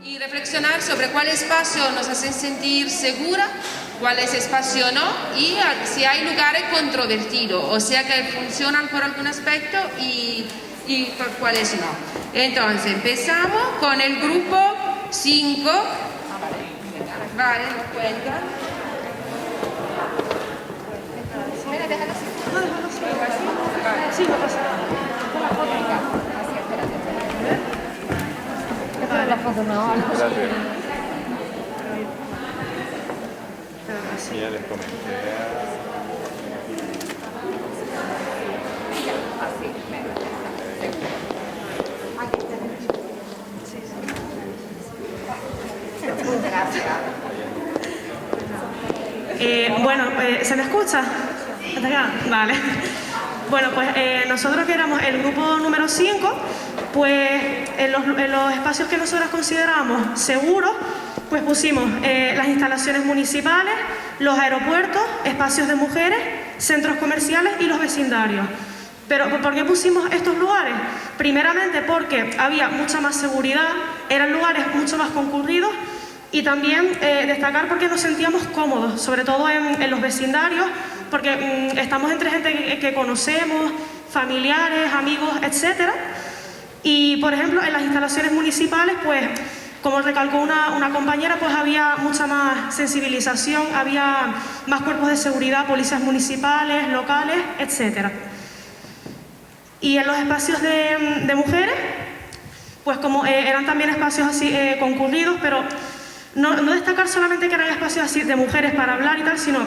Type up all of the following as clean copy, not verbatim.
y reflexionar sobre cuál espacio nos hace sentir segura, cuál es espacio no, y si hay lugares controvertidos, o sea que funcionan por algún aspecto y por cuáles no. Entonces empezamos con el grupo 5. Vale, cuenta. Sí, no pasa nada. La foto no. Ya les comenté. Bueno, ¿se me escucha? ¿Hasta acá? Vale. Bueno, pues nosotros que éramos el grupo número 5, pues en los espacios que nosotros consideramos seguros, pues pusimos las instalaciones municipales, los aeropuertos, espacios de mujeres, centros comerciales y los vecindarios. Pero ¿por qué pusimos estos lugares? Primeramente porque había mucha más seguridad, eran lugares mucho más concurridos, y también destacar porque nos sentíamos cómodos, sobre todo en los vecindarios, porque estamos entre gente que conocemos, familiares, amigos, etc. Y, por ejemplo, en las instalaciones municipales, pues, como recalcó una compañera, pues había mucha más sensibilización, había más cuerpos de seguridad, policías municipales, locales, etc. Y en los espacios de mujeres, pues como eran también espacios así concurridos, pero no destacar solamente que eran espacios así de mujeres para hablar y tal, sino,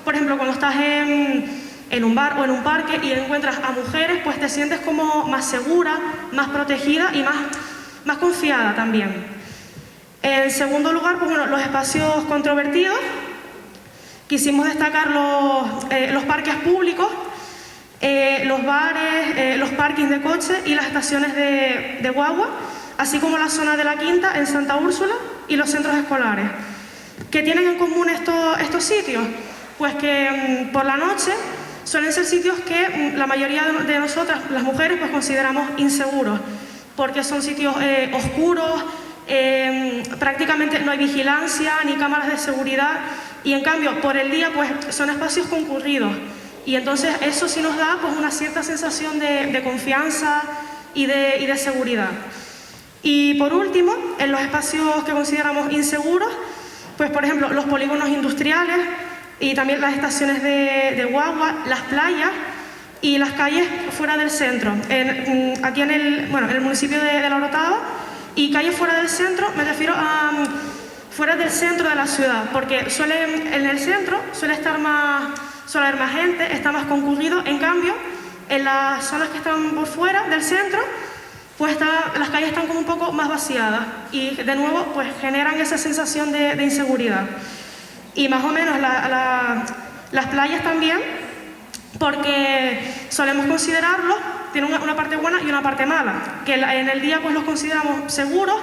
por ejemplo, cuando estás en un bar o en un parque y encuentras a mujeres, pues te sientes como más segura, más protegida y más confiada también. En segundo lugar, pues bueno, los espacios controvertidos. Quisimos destacar los parques públicos, los bares, los parkings de coches y las estaciones de guagua, así como la zona de la Quinta en Santa Úrsula y los centros escolares. ¿Qué tienen en común estos sitios? Pues que por la noche suelen ser sitios que la mayoría de nosotras, las mujeres, pues consideramos inseguros, porque son sitios oscuros, prácticamente no hay vigilancia ni cámaras de seguridad, y en cambio por el día pues son espacios concurridos, y entonces eso sí nos da pues una cierta sensación de confianza y de seguridad. Y por último, en los espacios que consideramos inseguros, pues por ejemplo los polígonos industriales y también las estaciones de guagua, las playas y las calles fuera del centro. Aquí en el municipio de La Orotava, y calles fuera del centro me refiero a fuera del centro de la ciudad, porque en el centro suele haber más gente, está más concurrido. En cambio, en las zonas que están por fuera del centro, pues las calles están como un poco más vaciadas y de nuevo pues generan esa sensación de inseguridad. Y más o menos las playas también, porque solemos considerarlos, tienen una parte buena y una parte mala, que en el día pues los consideramos seguros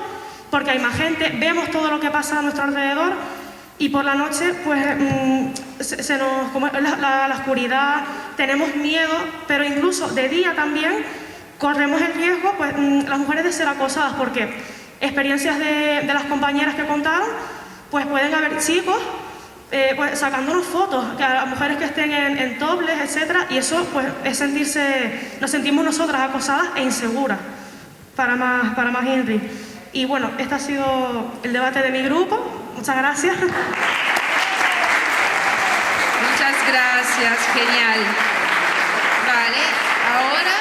porque hay más gente, vemos todo lo que pasa a nuestro alrededor, y por la noche pues como la oscuridad, tenemos miedo, pero incluso de día también corremos el riesgo, pues las mujeres, de ser acosadas, porque experiencias de las compañeras que contaron, pues pueden haber chicos pues sacándonos fotos a las mujeres que estén en topless, etcétera, y eso pues es nos sentimos nosotras acosadas e inseguras, para más Henry. Y bueno, este ha sido el debate de mi grupo. Muchas gracias. Muchas gracias, genial. Vale, ahora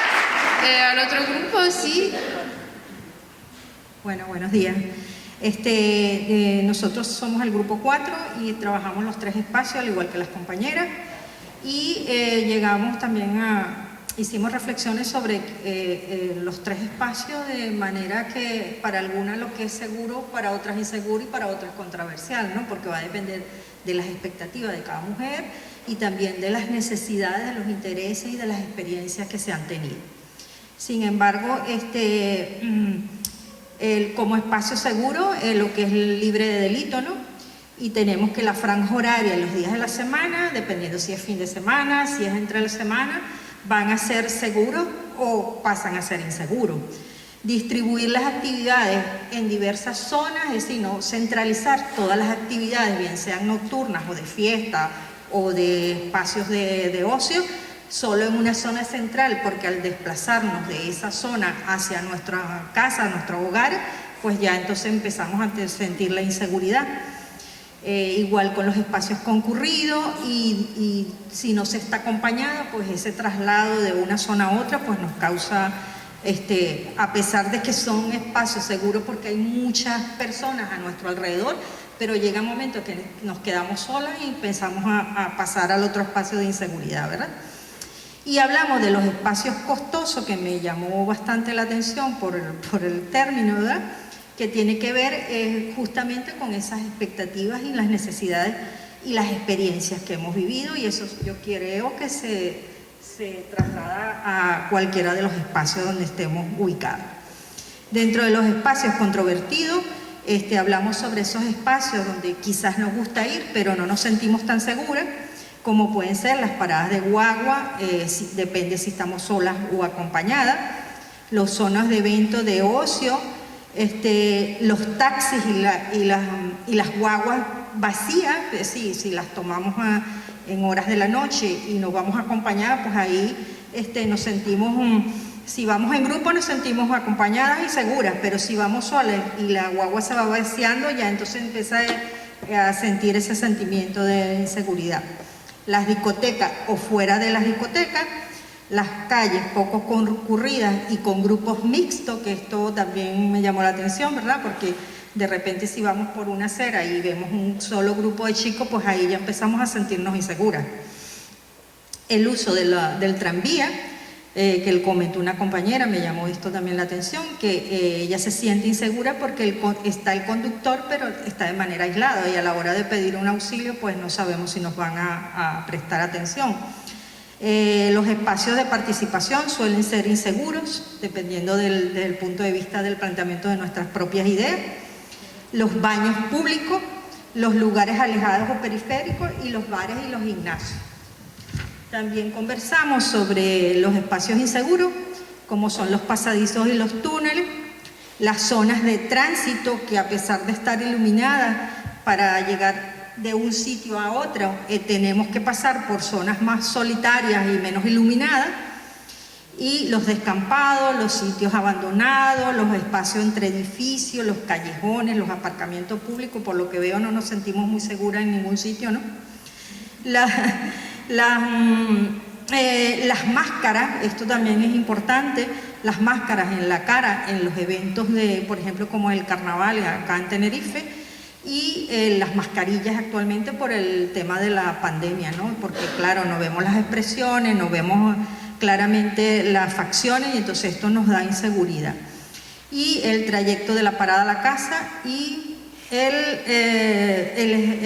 al otro grupo, sí. Bueno, buenos días. Nosotros somos el grupo 4 y trabajamos los 3 espacios, al igual que las compañeras, y llegamos también hicimos reflexiones sobre los 3 espacios, de manera que para algunas lo que es seguro, para otras inseguro y para otras controversial, ¿no? Porque va a depender de las expectativas de cada mujer y también de las necesidades, de los intereses y de las experiencias que se han tenido. Sin embargo, como espacio seguro, lo que es libre de delito, ¿no? Y tenemos que la franja horaria en los días de la semana, dependiendo si es fin de semana, si es entre la semana, van a ser seguros o pasan a ser inseguros. distribuir las actividades en diversas zonas, es decir, no centralizar todas las actividades, bien sean nocturnas o de fiesta o de espacios de ocio, solo en una zona central, porque al desplazarnos de esa zona hacia nuestra casa, nuestro hogar, pues ya entonces empezamos a sentir la inseguridad. Igual con los espacios concurridos y si no se está acompañada, pues ese traslado de una zona a otra pues nos causa, a pesar de que son espacios seguros porque hay muchas personas a nuestro alrededor, pero llega un momento que nos quedamos solas y pensamos a pasar al otro espacio de inseguridad, ¿verdad? Y hablamos de los espacios costosos, que me llamó bastante la atención por el término, ¿verdad?, que tiene que ver justamente con esas expectativas y las necesidades y las experiencias que hemos vivido, y eso yo creo que se traslada a cualquiera de los espacios donde estemos ubicados. Dentro de los espacios controvertidos, hablamos sobre esos espacios donde quizás nos gusta ir, pero no nos sentimos tan seguras, como pueden ser las paradas de guagua, depende si estamos solas o acompañadas, las zonas de eventos de ocio, los taxis y las guaguas vacías, es decir, si las tomamos en horas de la noche y nos vamos acompañadas, pues ahí nos sentimos, si vamos en grupo nos sentimos acompañadas y seguras, pero si vamos solas y la guagua se va vaciando, ya entonces empieza a sentir ese sentimiento de inseguridad. Las discotecas o fuera de las discotecas, las calles poco concurridas y con grupos mixtos, que esto también me llamó la atención, ¿verdad? Porque de repente si vamos por una acera y vemos un solo grupo de chicos, pues ahí ya empezamos a sentirnos inseguras. El uso del tranvía, que comentó una compañera, me llamó esto también la atención, que ella se siente insegura porque está el conductor, pero está de manera aislada y a la hora de pedir un auxilio, pues no sabemos si nos van a prestar atención. Los espacios de participación suelen ser inseguros, dependiendo del punto de vista del planteamiento de nuestras propias ideas. Los baños públicos, los lugares alejados o periféricos y los bares y los gimnasios. También conversamos sobre los espacios inseguros, como son los pasadizos y los túneles, las zonas de tránsito que a pesar de estar iluminadas para llegar de un sitio a otro, tenemos que pasar por zonas más solitarias y menos iluminadas, y los descampados, los sitios abandonados, los espacios entre edificios, los callejones, los aparcamientos públicos. Por lo que veo no nos sentimos muy seguras en ningún sitio, ¿no? Las máscaras, esto también es importante, las máscaras en la cara en los eventos por ejemplo, como el carnaval acá en Tenerife, y las mascarillas actualmente por el tema de la pandemia, ¿no? Porque claro, no vemos las expresiones, no vemos claramente las facciones y entonces esto nos da inseguridad. Y el trayecto de la parada a la casa y el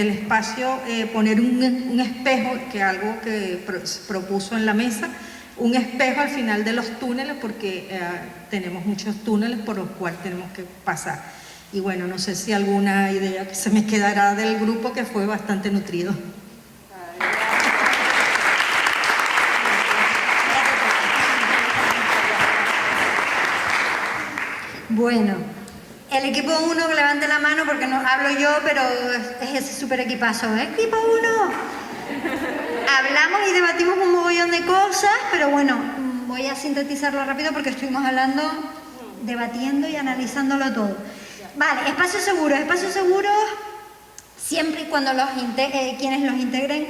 espacio, poner un espejo, que es algo que propuso en la mesa, un espejo al final de los túneles, porque tenemos muchos túneles por los cuales tenemos que pasar. Y bueno, no sé si alguna idea que se me quedará del grupo, que fue bastante nutrido. Bueno, el equipo 1 que levante la mano, porque no hablo yo, pero es ese super equipazo. ¡Equipo 1! Hablamos y debatimos un mogollón de cosas, pero bueno, voy a sintetizarlo rápido porque estuvimos hablando, debatiendo y analizándolo todo. Vale, espacios seguros siempre y cuando quienes los integren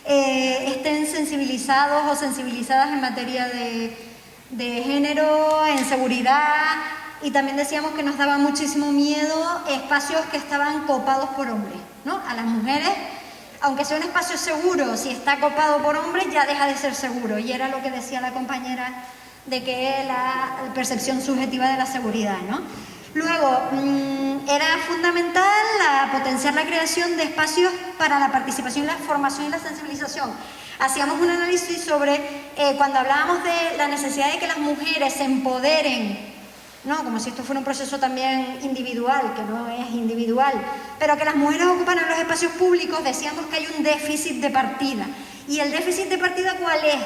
estén sensibilizados o sensibilizadas en materia de género, en seguridad, y también decíamos que nos daba muchísimo miedo espacios que estaban copados por hombres, ¿no? A las mujeres, aunque sea un espacio seguro, si está copado por hombres ya deja de ser seguro, y era lo que decía la compañera de que la percepción subjetiva de la seguridad, ¿no? Luego, era fundamental potenciar la creación de espacios para la participación, la formación y la sensibilización. Hacíamos un análisis sobre cuando hablábamos de la necesidad de que las mujeres se empoderen, ¿no? Como si esto fuera un proceso también individual, que no es individual, pero que las mujeres ocupan en los espacios públicos. Decíamos que hay un déficit de partida. ¿Y el déficit de partida cuál es?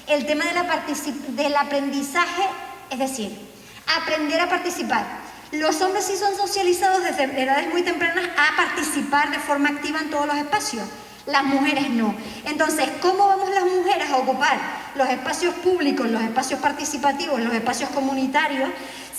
El tema del aprendizaje, es decir, aprender a participar. Los hombres sí son socializados desde edades muy tempranas a participar de forma activa en todos los espacios. Las mujeres no. Entonces, ¿cómo vamos las mujeres a ocupar los espacios públicos, los espacios participativos, los espacios comunitarios,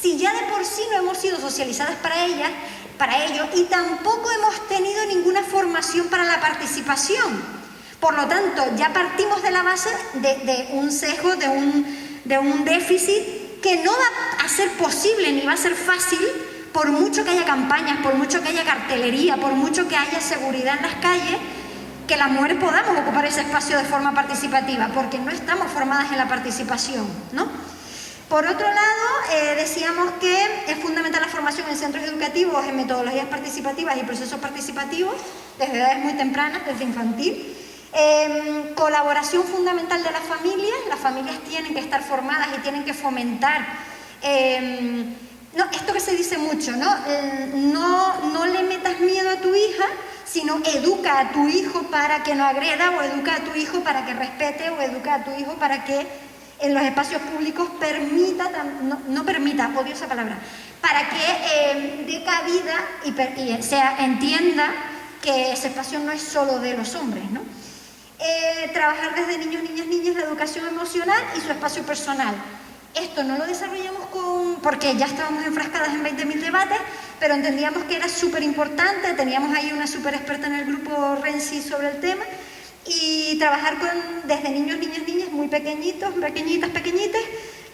si ya de por sí no hemos sido socializadas para ello, y tampoco hemos tenido ninguna formación para la participación? Por lo tanto, ya partimos de la base de un sesgo, de un déficit que no va a ser posible ni va a ser fácil, por mucho que haya campañas, por mucho que haya cartelería, por mucho que haya seguridad en las calles, que las mujeres podamos ocupar ese espacio de forma participativa, porque no estamos formadas en la participación, ¿no? Por otro lado, decíamos que es fundamental la formación en centros educativos, en metodologías participativas y procesos participativos, desde edades muy tempranas, desde infantil. Colaboración fundamental de las familias tienen que estar formadas y tienen que fomentar, esto que se dice mucho, no le metas miedo a tu hija, sino educa a tu hijo para que no agreda, o educa a tu hijo para que respete, o educa a tu hijo para que en los espacios públicos odio esa palabra, para que dé cabida y entienda que ese espacio no es solo de los hombres, ¿no? Trabajar desde niños, niñas, la educación emocional y su espacio personal. Esto no lo desarrollamos porque ya estábamos enfrascadas en 20.000 debates, pero entendíamos que era súper importante, teníamos ahí una súper experta en el grupo Renzi sobre el tema, y trabajar desde niños, niñas, muy pequeñitas,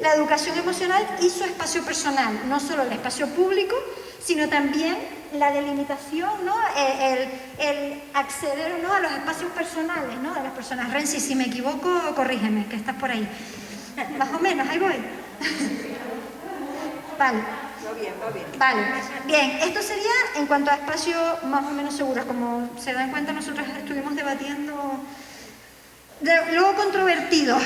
la educación emocional y su espacio personal, no solo el espacio público, sino también la delimitación, el acceder a los espacios personales, de las personas. Renzi, si me equivoco, corrígeme, que estás por ahí. Más o menos, ahí voy. Vale. Va bien. Vale. Bien, esto sería en cuanto a espacios más o menos seguros. Como se dan cuenta, nosotros estuvimos debatiendo. Luego, controvertidos.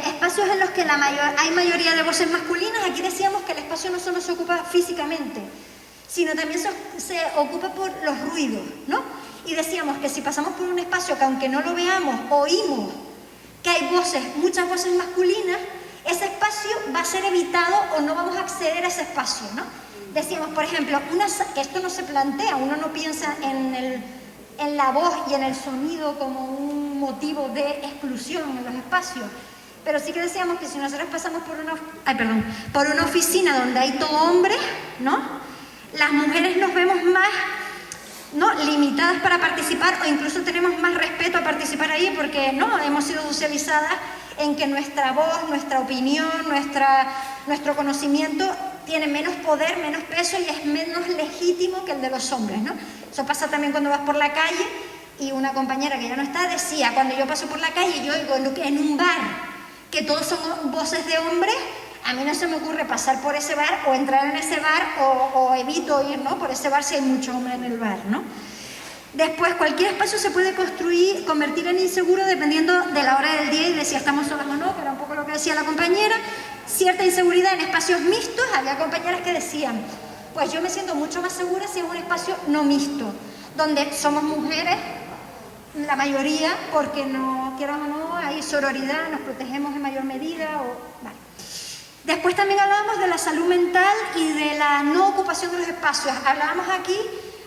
Espacios en los que hay mayoría de voces masculinas. Aquí decíamos que el espacio no solo se ocupa físicamente, sino también se ocupa por los ruidos, ¿no? Y decíamos que si pasamos por un espacio que, aunque no lo veamos, oímos que hay muchas voces masculinas, ese espacio va a ser evitado o no vamos a acceder a ese espacio, ¿no? Decíamos, por ejemplo, que esto no se plantea, uno no piensa en la voz y en el sonido como un motivo de exclusión en los espacios, pero sí que decíamos que si nosotros pasamos por una oficina donde hay todo hombre, ¿no? Las mujeres nos vemos más limitadas para participar, o incluso tenemos más respeto a participar ahí, porque hemos sido socializadas en que nuestra voz, nuestra opinión, nuestro conocimiento tiene menos poder, menos peso y es menos legítimo que el de los hombres, ¿no? Eso pasa también cuando vas por la calle, y una compañera que ya no está decía, cuando yo paso por la calle y yo oigo en un bar que todos son voces de hombres, a mí no se me ocurre pasar por ese bar o entrar en ese bar, o evito ir, ¿no?, por ese bar si hay mucho hombre en el bar, ¿no? Después, cualquier espacio se puede convertir en inseguro dependiendo de la hora del día y de si estamos solas o no, que era un poco lo que decía la compañera. Cierta inseguridad en espacios mixtos. Había compañeras que decían, pues yo me siento mucho más segura si es un espacio no mixto, donde somos mujeres, la mayoría, porque no, quieran o no, hay sororidad, nos protegemos en mayor medida, vale. Después también hablábamos de la salud mental y de la no ocupación de los espacios. Hablábamos aquí,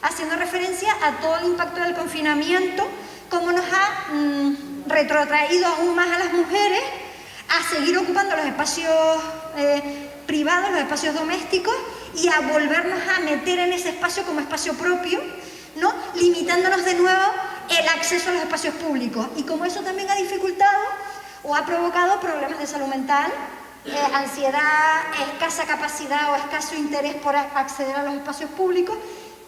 haciendo referencia a todo el impacto del confinamiento, cómo nos ha retrotraído aún más a las mujeres a seguir ocupando los espacios privados, los espacios domésticos, y a volvernos a meter en ese espacio como espacio propio, ¿no?, limitándonos de nuevo el acceso a los espacios públicos. Y como eso también ha dificultado o ha provocado problemas de salud mental, ansiedad, escasa capacidad o escaso interés por acceder a los espacios públicos,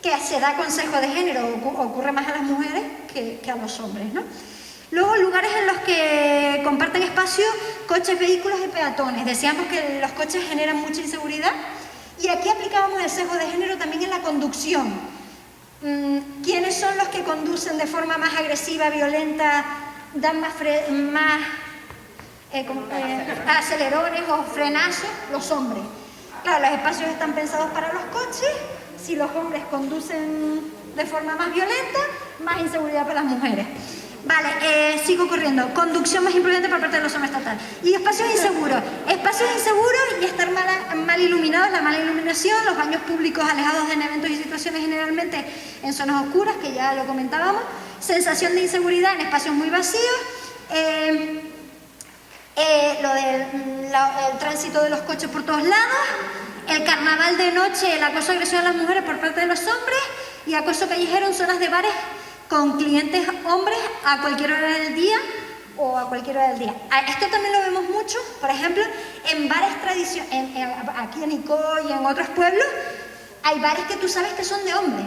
que se da consejo de género, ocurre más a las mujeres que a los hombres, ¿no? Luego, lugares en los que comparten espacio coches, vehículos y peatones. Decíamos que los coches generan mucha inseguridad, y aquí aplicábamos el sesgo de género también en la conducción. ¿Quiénes son los que conducen de forma más agresiva, violenta, dan más acelerones o frenazos? Los hombres. Claro, los espacios están pensados para los coches. Si los hombres conducen de forma más violenta, más inseguridad para las mujeres. Vale, sigo corriendo. Conducción más imprudente por parte de los hombres estatal. Y espacios inseguros. Espacios inseguros y estar mala mal iluminados, la mala iluminación, los baños públicos alejados en eventos y situaciones generalmente en zonas oscuras, que ya lo comentábamos, sensación de inseguridad en espacios muy vacíos, lo del el tránsito de los coches por todos lados, el carnaval de noche, el acoso y agresión a las mujeres por parte de los hombres y acoso callejero en zonas de bares con clientes hombres a cualquier hora del día o a cualquier hora del día. Esto también lo vemos mucho, por ejemplo, en bares tradicionales, aquí en Icó y en otros pueblos, hay bares que tú sabes que son de hombres.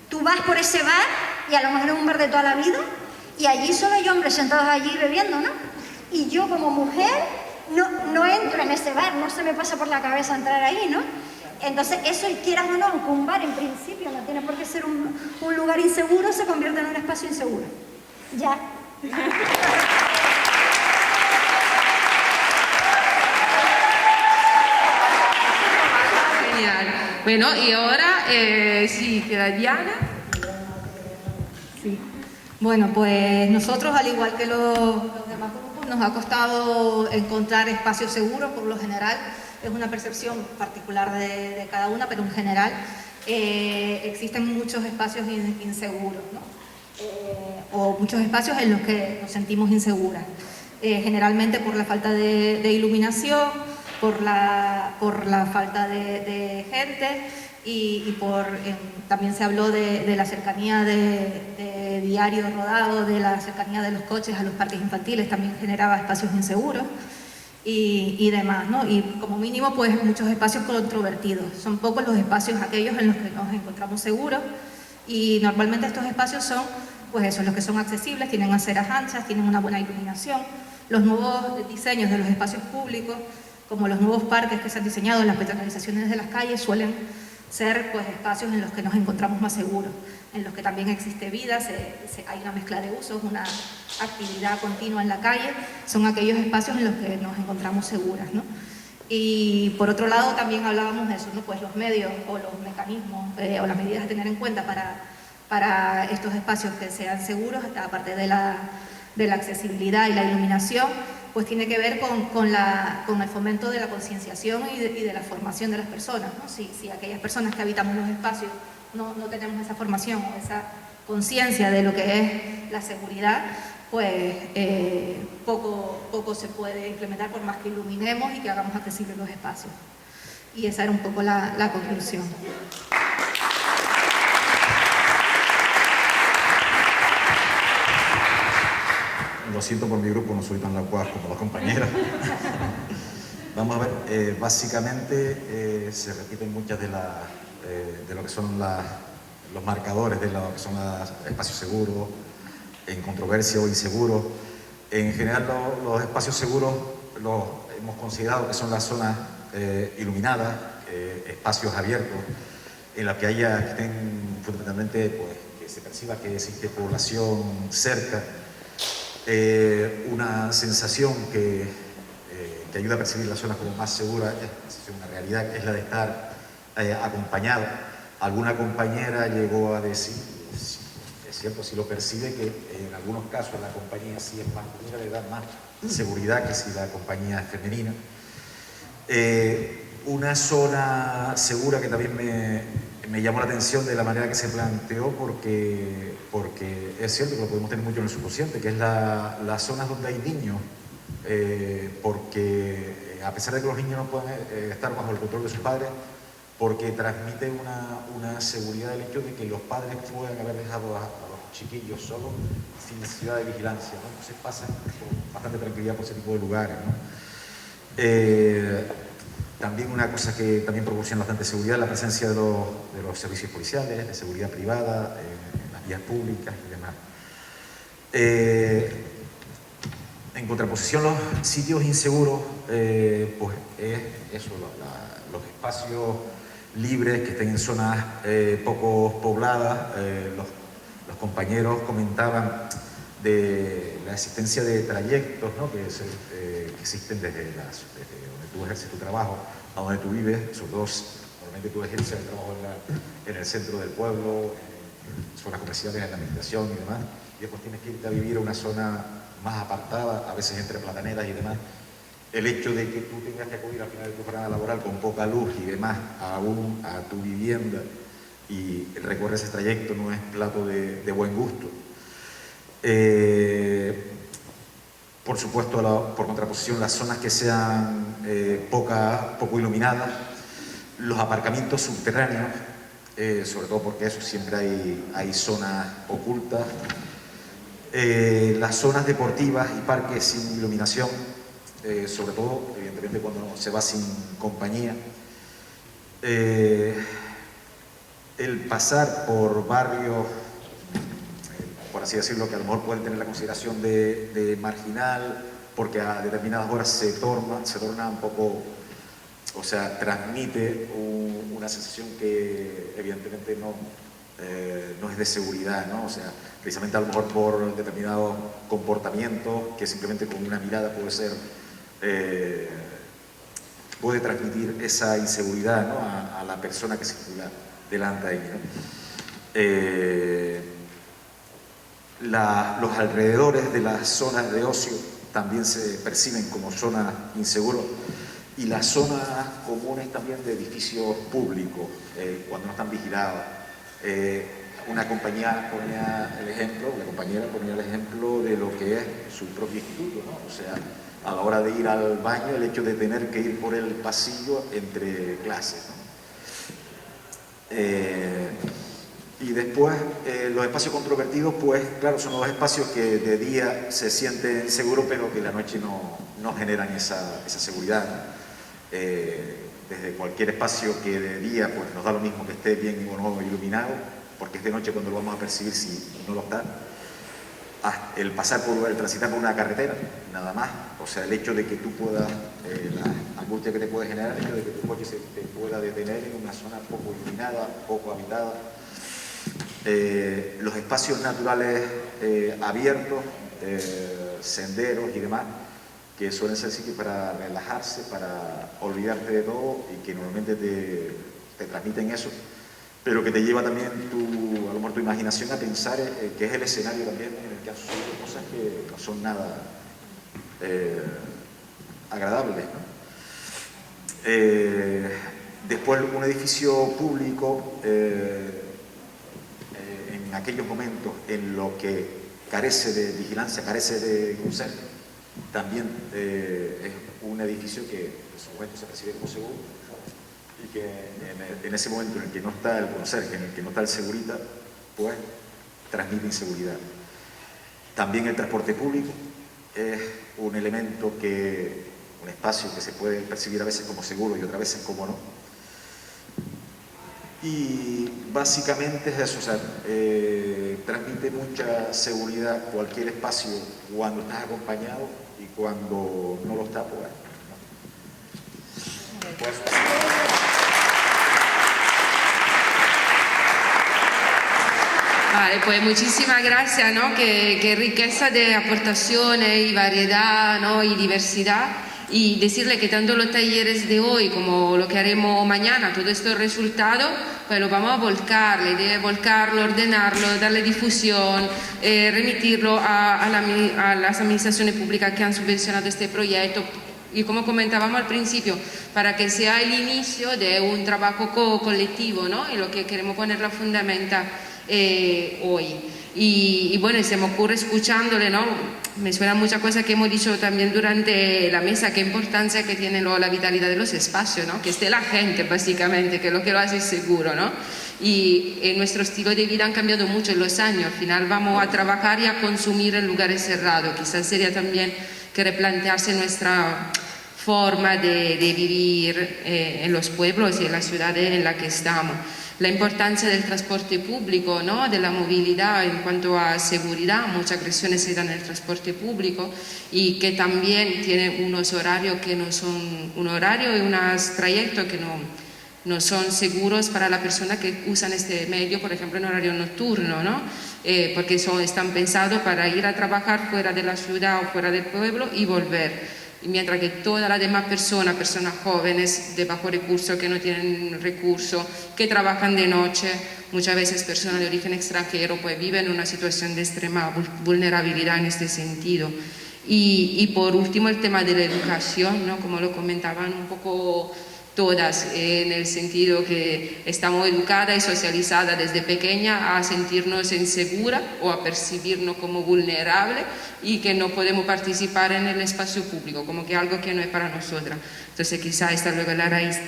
Tú vas por ese bar, y a lo mejor es un bar de toda la vida, y allí solo hay hombres sentados allí bebiendo, ¿no? Y yo como mujer no entro en ese bar, no se me pasa por la cabeza entrar ahí, ¿no? Entonces eso, quieras o no, aunque un bar en principio no tiene por qué ser un lugar inseguro, se convierte en un espacio inseguro. Ya. Genial. Bueno, y ahora sí, queda Diana. Sí. Bueno, pues nosotros, al igual que los demás grupos, nos ha costado encontrar espacios seguros. Por lo general, es una percepción particular de cada una, pero en general existen muchos espacios inseguros, ¿no? O muchos espacios en los que nos sentimos inseguras. Generalmente por la falta de iluminación, por la falta de gente y también se habló de la cercanía de diario rodado, de la cercanía de los coches a los parques infantiles, también generaba espacios inseguros y demás, ¿no? Y como mínimo, pues muchos espacios controvertidos. Son pocos los espacios aquellos en los que nos encontramos seguros y normalmente estos espacios son, pues eso, los que son accesibles, tienen aceras anchas, tienen una buena iluminación. Los nuevos diseños de los espacios públicos, como los nuevos parques que se han diseñado, las peatonalizaciones de las calles, suelen ser pues espacios en los que nos encontramos más seguros, en los que también existe vida, hay una mezcla de usos, una actividad continua en la calle, son aquellos espacios en los que nos encontramos seguras, ¿no? Y por otro lado también hablábamos de eso, ¿no? Pues los medios o los mecanismos o las medidas a tener en cuenta para estos espacios que sean seguros, aparte de la accesibilidad y la iluminación, pues tiene que ver con el fomento de la concienciación y de la formación de las personas, ¿no? Si aquellas personas que habitamos los espacios no tenemos esa formación o esa conciencia de lo que es la seguridad, pues poco se puede implementar por más que iluminemos y que hagamos accesibles los espacios. Y esa era un poco la conclusión. Lo siento por mi grupo, no soy tan locuaz como las compañeras. Vamos a ver, básicamente se repiten muchas de lo que son los marcadores de lo que son los espacios seguros, en controversia o inseguros. En general los espacios seguros los hemos considerado que son las zonas iluminadas, espacios abiertos, en los que estén fundamentalmente, pues, que se perciba que existe población cerca. Una sensación que ayuda a percibir las zonas como más seguras, es una realidad, que es la de estar acompañado. Alguna compañera llegó a decir, es cierto, si lo percibe, que en algunos casos la compañía sí es masculina, le da más seguridad que si la compañía es femenina. Una zona segura que también me llamó la atención de la manera que se planteó, porque es cierto que lo podemos tener mucho en el subconsciente, que es las zonas donde hay niños, porque a pesar de que los niños no pueden estar bajo el control de sus padres, porque transmite una seguridad del hecho de que los padres puedan haber dejado a los chiquillos solos sin necesidad de vigilancia, ¿no? Entonces pasan con bastante tranquilidad por ese tipo de lugares, ¿no? También una cosa que también proporciona bastante seguridad es la presencia de los servicios policiales, de seguridad privada, en las vías públicas y demás. En contraposición, los sitios inseguros, pues es eso, los espacios libres que estén en zonas poco pobladas. Los compañeros comentaban de la existencia de trayectos, ¿no? que existen desde donde tú ejerces tu trabajo a donde tú vives. Sobre todo, normalmente tú ejerces el trabajo en el centro del pueblo, en zonas comerciales, en la administración y demás, y después tienes que irte a vivir a una zona más apartada, a veces entre plataneras y demás, el hecho de que tú tengas que acudir al final de tu jornada laboral con poca luz y demás aún a tu vivienda y recorrer ese trayecto no es plato de buen gusto. Por supuesto, por contraposición, las zonas que sean poco iluminadas, los aparcamientos subterráneos, sobre todo porque eso siempre hay zonas ocultas, las zonas deportivas y parques sin iluminación, sobre todo, evidentemente, cuando se va sin compañía. El pasar por barrios, por así decirlo, que a lo mejor pueden tener la consideración de marginal, porque a determinadas horas se torna un poco, o sea, transmite una sensación que evidentemente no es de seguridad, ¿no? O sea, precisamente a lo mejor por determinados comportamientos que simplemente con una mirada puede transmitir esa inseguridad, ¿no? a la persona que circula delante de ella, ¿no? Los alrededores de las zonas de ocio también se perciben como zonas inseguras, y las zonas comunes también de edificios públicos, cuando no están vigilados. Una compañera ponía el ejemplo de lo que es su propio instituto, ¿no? O sea, a la hora de ir al baño, el hecho de tener que ir por el pasillo entre clases, ¿no? Y después, los espacios controvertidos, pues claro, son los espacios que de día se sienten seguros, pero que la noche no generan esa seguridad, ¿no? Desde cualquier espacio que de día pues nos da lo mismo que esté bien o no iluminado, porque es de noche cuando lo vamos a percibir si no lo está. El transitar por una carretera, nada más. O sea, el hecho de que tú puedas, la angustia que te puede generar, el hecho de que tu coche se te pueda detener en una zona poco iluminada, poco habitada. Los espacios naturales abiertos, senderos y demás, que suelen ser sitios para relajarse, para olvidarte de todo, y que normalmente te transmiten eso, pero que te lleva también a lo mejor tu imaginación a pensar que es el escenario también en el que han sucedido cosas que no son nada agradables, ¿no? Después, un edificio público, en aquellos momentos en los que carece de vigilancia, carece de conserje, también es un edificio que en su momento se percibe como seguro, y que en ese momento en el que no está el conserje, en el que no está el segurita, pues transmite inseguridad. También el transporte público es un elemento un espacio que se puede percibir a veces como seguro y otras veces como no. Y básicamente es eso, o sea, transmite mucha seguridad cualquier espacio cuando estás acompañado, y cuando no lo estás, pues, ¿no? Vale, pues muchísimas gracias, ¿no? Qué riqueza de aportaciones y variedad, ¿no? Y diversidad. Y decirle que tanto los talleres de hoy como lo que haremos mañana, todo estos resultados, pues lo vamos a volcar, la idea es volcarlo, ordenarlo, darle difusión, remitirlo a las administraciones públicas que han subvencionado este proyecto. Y como comentábamos al principio, para que sea el inicio de un trabajo colectivo, ¿no? Y lo que queremos poner la fundamenta hoy. Y bueno, se me ocurre escuchándole, ¿no? Me suenan muchas cosas que hemos dicho también durante la mesa, qué importancia que tiene la vitalidad de los espacios, ¿no? Que esté la gente, básicamente, que es lo que lo hace seguro, ¿no? Y nuestro estilo de vida han cambiado mucho en los años. Al final vamos a trabajar y a consumir en lugares cerrados. Quizás sería también que replantearse nuestra forma de vivir en los pueblos y en las ciudades en las que estamos. La importancia del transporte público, ¿no? De la movilidad en cuanto a seguridad, muchas agresiones se dan en el transporte público, y que también tiene unos horarios que no son, un horario y unos trayectos que no son seguros para la persona que usan este medio, por ejemplo en horario nocturno, ¿no? Porque están pensados para ir a trabajar fuera de la ciudad o fuera del pueblo y volver. Y mientras que todas las demás personas jóvenes de bajo recurso, que no tienen recursos, que trabajan de noche, muchas veces personas de origen extranjero, pues viven una situación de extrema vulnerabilidad en este sentido. Y por último el tema de la educación, ¿no? Como lo comentaban un poco todas, en el sentido que estamos educadas y socializadas desde pequeña a sentirnos insegura o a percibirnos como vulnerables y que no podemos participar en el espacio público, como que algo que no es para nosotras. Entonces quizá esta luego la raíz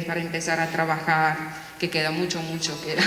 para empezar a trabajar, que queda mucho, mucho queda.